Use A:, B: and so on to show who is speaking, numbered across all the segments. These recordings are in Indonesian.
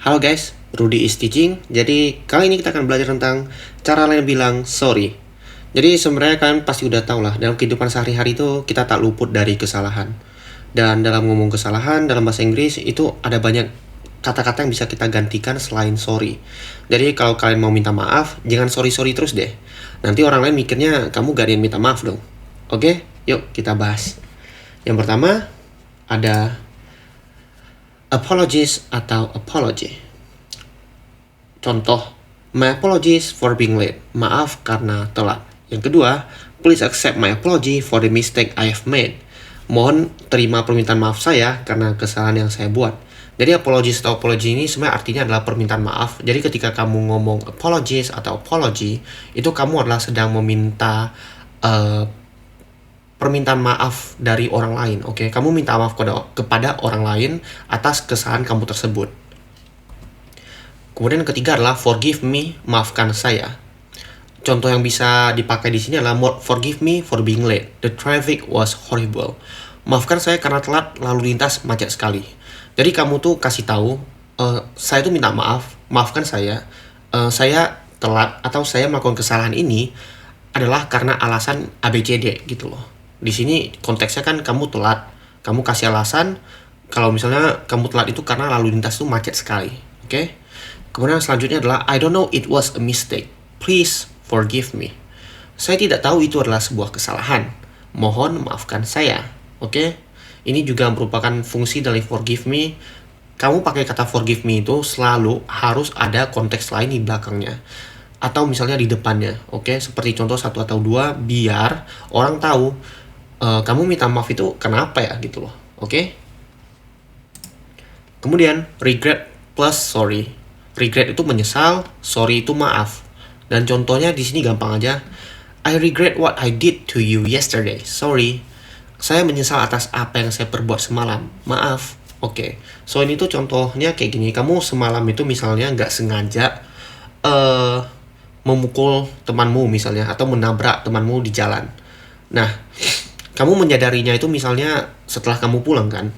A: Halo guys, Rudy is teaching. Jadi kali ini kita akan belajar tentang cara lain bilang sorry. Jadi sebenarnya kalian pasti udah tahu lah, dalam kehidupan sehari-hari itu kita tak luput dari kesalahan. Dan dalam ngomong kesalahan dalam bahasa Inggris itu ada banyak kata-kata yang bisa kita gantikan selain sorry. Jadi kalau kalian mau minta maaf, jangan sorry-sorry terus deh. Nanti orang lain mikirnya kamu gak ada yang minta maaf dong. Oke, yuk kita bahas. Yang pertama ada apologies atau apology. Contoh, my apologies for being late. Maaf karena telat. Yang kedua, please accept my apology for the mistake I have made. Mohon terima permintaan maaf saya karena kesalahan yang saya buat. Jadi apologies atau apology ini sebenarnya artinya adalah permintaan maaf. Jadi ketika kamu ngomong apologies atau apology, itu kamu adalah sedang meminta permintaan maaf dari orang lain. Oke, kamu minta maaf kepada orang lain atas kesalahan kamu tersebut. Kemudian yang ketiga adalah forgive me, maafkan saya. Contoh yang bisa dipakai di sini adalah forgive me for being late. The traffic was horrible. Maafkan saya karena telat, lalu lintas macet sekali. Jadi kamu tuh kasih tahu, saya tuh minta maaf, maafkan saya telat atau saya melakukan kesalahan ini adalah karena alasan ABCD gitu loh. Di sini konteksnya kan kamu telat, kamu kasih alasan kalau misalnya kamu telat itu karena lalu lintas tuh macet sekali. Oke? Kemudian selanjutnya adalah I don't know it was a mistake. Please forgive me. Saya tidak tahu itu adalah sebuah kesalahan. Mohon maafkan saya. Oke? Ini juga merupakan fungsi dari forgive me. Kamu pakai kata forgive me itu selalu harus ada konteks lain di belakangnya. Atau misalnya di depannya. Oke? Seperti contoh 1 atau 2 biar orang tahu kamu minta maaf itu kenapa ya gitu loh. Oke? Kemudian regret plus sorry. Regret itu menyesal, sorry itu maaf. Dan contohnya di sini gampang aja. I regret what I did to you yesterday. Sorry. Saya menyesal atas apa yang saya perbuat semalam. Maaf. Oke. So ini tuh contohnya kayak gini. Kamu semalam itu misalnya nggak sengaja memukul temanmu misalnya atau menabrak temanmu di jalan. Nah, kamu menyadarinya itu misalnya setelah kamu pulang kan.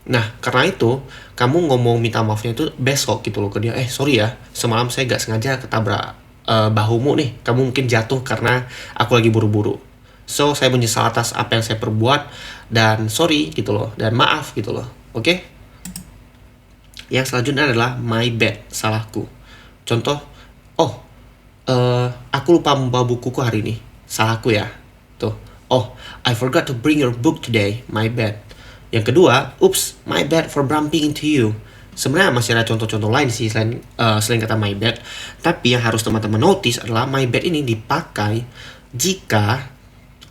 A: Nah, karena itu, kamu ngomong minta maafnya itu besok gitu loh ke dia. Sorry ya, semalam saya gak sengaja ketabrak bahumu nih. Kamu mungkin jatuh karena aku lagi buru-buru. So, saya menyesal atas apa yang saya perbuat. Dan sorry gitu loh. Dan maaf gitu loh. Oke? Yang selanjutnya adalah my bad, salahku. Contoh, aku lupa membawa bukuku hari ini. Salahku ya. Tuh. I forgot to bring your book today. My bad. Yang kedua, oops, my bad for bumping into you. Sebenarnya masih ada contoh-contoh lain sih selain kata my bad. Tapi yang harus teman-teman notice adalah my bad ini dipakai jika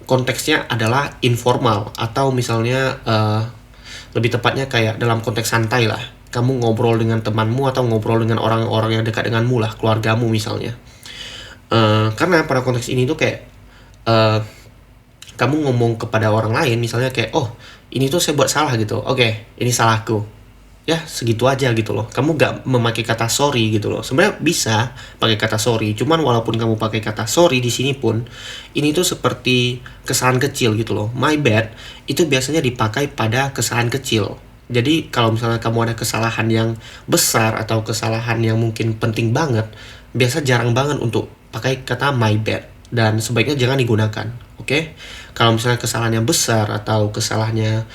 A: konteksnya adalah informal. Atau misalnya lebih tepatnya kayak dalam konteks santai lah. Kamu ngobrol dengan temanmu atau ngobrol dengan orang-orang yang dekat denganmu lah, keluargamu misalnya. Karena pada konteks ini tuh kayak kamu ngomong kepada orang lain misalnya kayak ini tuh saya buat salah gitu. Oke, ini salahku. Ya, segitu aja gitu loh. Kamu gak memakai kata sorry gitu loh. Sebenarnya bisa pakai kata sorry. Cuman walaupun kamu pakai kata sorry di sini pun, ini tuh seperti kesalahan kecil gitu loh. My bad itu biasanya dipakai pada kesalahan kecil. Jadi kalau misalnya kamu ada kesalahan yang besar atau kesalahan yang mungkin penting banget, biasa jarang banget untuk pakai kata my bad. Dan sebaiknya jangan digunakan. Oke? Kalau misalnya kesalahannya besar atau kesalahannya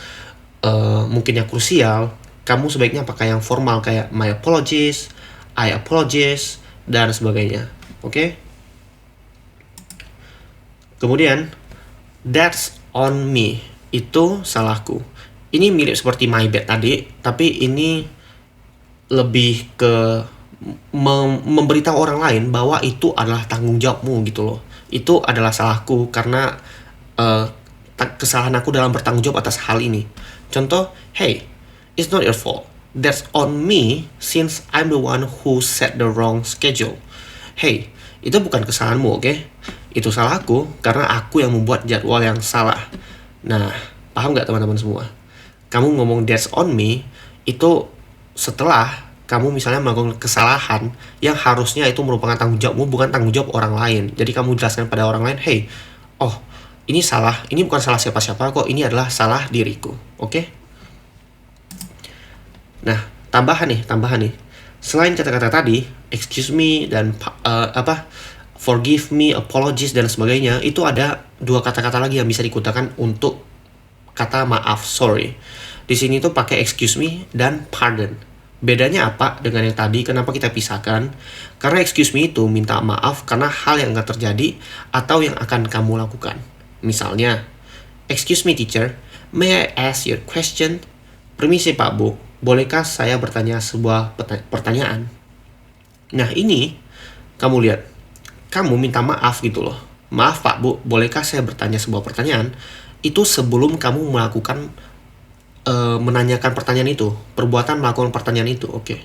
A: mungkin yang krusial, kamu sebaiknya pakai yang formal kayak my apologies, I apologize, dan sebagainya. Oke? Kemudian, that's on me. Itu salahku. Ini mirip seperti my bad tadi, tapi ini lebih ke memberitahu orang lain bahwa itu adalah tanggung jawabmu gitu loh. Itu adalah salahku karena kesalahan aku dalam bertanggung jawab atas hal ini. Contoh, hey, it's not your fault. That's on me since I'm the one who set the wrong schedule. Hey, itu bukan kesalahanmu, oke? Itu salahku karena aku yang membuat jadwal yang salah. Nah, paham gak teman-teman semua? Kamu ngomong that's on me, itu setelah kamu misalnya melakukan kesalahan yang harusnya itu merupakan tanggung jawabmu, bukan tanggung jawab orang lain. Jadi kamu jelaskan pada orang lain, hey, ini salah, ini bukan salah siapa-siapa kok, ini adalah salah diriku. Oke? Nah, tambahan nih. Selain kata-kata tadi, excuse me dan forgive me, apologies dan sebagainya, itu ada dua kata-kata lagi yang bisa digunakan untuk kata maaf, sorry. Di sini tuh pakai excuse me dan pardon. Bedanya apa dengan yang tadi? Kenapa kita pisahkan? Karena excuse me itu minta maaf karena hal yang akan terjadi atau yang akan kamu lakukan. Misalnya, excuse me teacher, may I ask your question? Permisi Pak Bu, bolehkah saya bertanya sebuah pertanyaan? Nah ini, kamu lihat, kamu minta maaf gitu loh. Maaf Pak Bu, bolehkah saya bertanya sebuah pertanyaan? Itu sebelum kamu melakukan menanyakan pertanyaan itu, perbuatan melakukan pertanyaan itu, oke.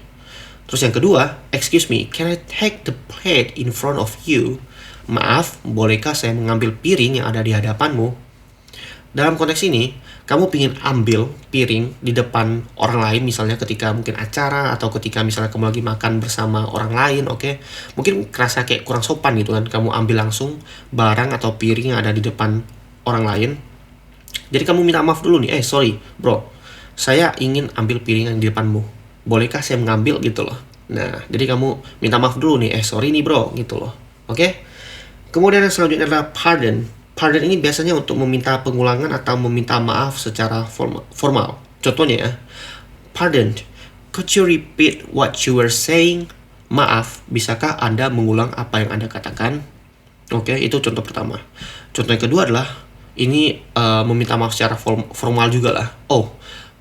A: Terus yang kedua, excuse me, can I take the plate in front of you? Maaf, bolehkah saya mengambil piring yang ada di hadapanmu? Dalam konteks ini, kamu ingin ambil piring di depan orang lain, misalnya ketika mungkin acara atau ketika misalnya kamu lagi makan bersama orang lain, oke? Mungkin kerasa kayak kurang sopan gitu kan, kamu ambil langsung barang atau piring yang ada di depan orang lain. Jadi kamu minta maaf dulu nih, sorry bro, saya ingin ambil piring yang di depanmu, bolehkah saya mengambil gitu loh. Nah, jadi kamu minta maaf dulu nih, sorry nih bro gitu loh, oke? Kemudian yang selanjutnya adalah pardon. Pardon ini biasanya untuk meminta pengulangan atau meminta maaf secara formal. Contohnya ya, pardon, could you repeat what you were saying? Maaf, bisakah Anda mengulang apa yang Anda katakan? Oke, itu contoh pertama. Contoh yang kedua adalah ini meminta maaf secara formal juga lah. Oh,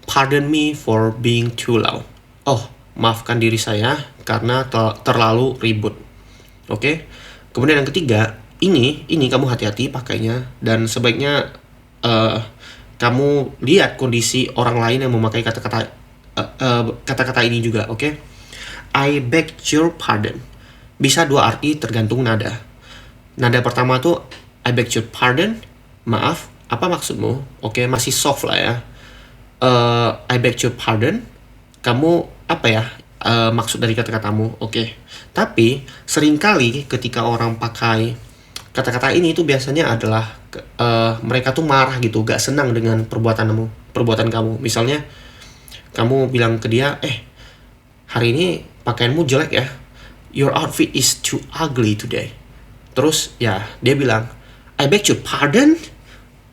A: pardon me for being too loud. Oh, maafkan diri saya karena terlalu ribut. Oke. Kemudian yang ketiga, ini kamu hati-hati pakainya dan sebaiknya kamu lihat kondisi orang lain yang memakai kata-kata ini juga, oke? I beg your pardon. Bisa dua arti tergantung nada. Nada pertama tuh I beg your pardon. Maaf, apa maksudmu? Oke, masih soft lah ya. I beg your pardon. Kamu apa ya? Maksud dari kata-katamu, oke. Tapi seringkali ketika orang pakai kata-kata ini itu biasanya adalah mereka tuh marah gitu, gak senang dengan perbuatan kamu. Misalnya kamu bilang ke dia, hari ini pakaianmu jelek ya. Your outfit is too ugly today. Terus ya dia bilang, I beg your pardon?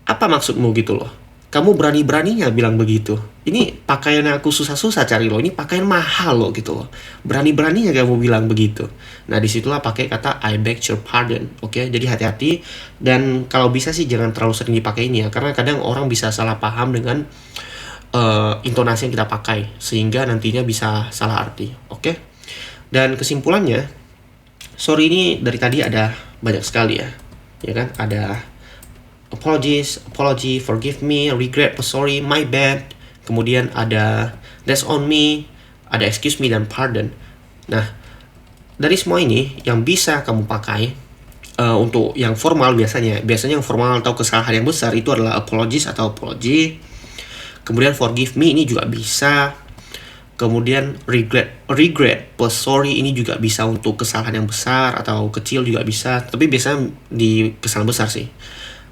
A: Apa maksudmu gitu loh? Kamu berani-beraninya bilang begitu. Ini pakaian yang aku susah-susah cari loh. Ini pakaian mahal loh gitu loh. Berani-beraninya kamu bilang begitu. Nah disitulah pakai kata I beg your pardon. Oke, jadi hati-hati. Dan kalau bisa sih jangan terlalu sering dipakai ini ya. Karena kadang orang bisa salah paham dengan intonasi yang kita pakai. Sehingga nantinya bisa salah arti. Oke. Dan kesimpulannya, sorry ini dari tadi ada banyak sekali ya. Ya kan, ada apology, forgive me, regret, sorry, my bad. Kemudian ada that's on me, ada excuse me dan pardon. Nah, dari semua ini yang bisa kamu pakai untuk yang formal biasanya yang formal atau kesalahan yang besar itu adalah apologies atau apology. Kemudian forgive me ini juga bisa. Kemudian regret plus sorry ini juga bisa untuk kesalahan yang besar atau kecil juga bisa. Tapi biasanya di kesalahan besar sih.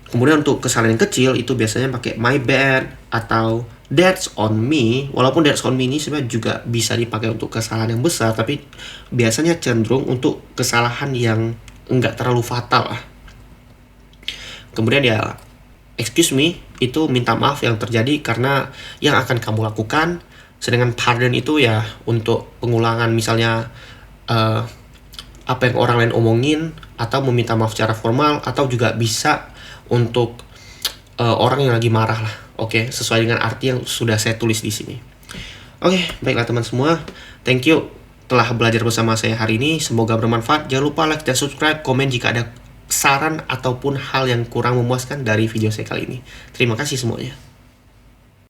A: Kemudian untuk kesalahan yang kecil itu biasanya pakai my bad atau that's on me. Walaupun that's on me ini sebenarnya juga bisa dipakai untuk kesalahan yang besar, tapi biasanya cenderung untuk kesalahan yang enggak terlalu fatal lah. Kemudian ya excuse me itu minta maaf yang terjadi karena yang akan kamu lakukan. Sedangkan pardon itu ya untuk pengulangan, misalnya apa yang orang lain omongin, atau meminta maaf secara formal, atau juga bisa untuk orang yang lagi marah lah. Oke, sesuai dengan arti yang sudah saya tulis di sini. Oke, baiklah teman semua. Thank you telah belajar bersama saya hari ini. Semoga bermanfaat. Jangan lupa like dan subscribe, komen jika ada saran ataupun hal yang kurang memuaskan dari video saya kali ini. Terima kasih semuanya.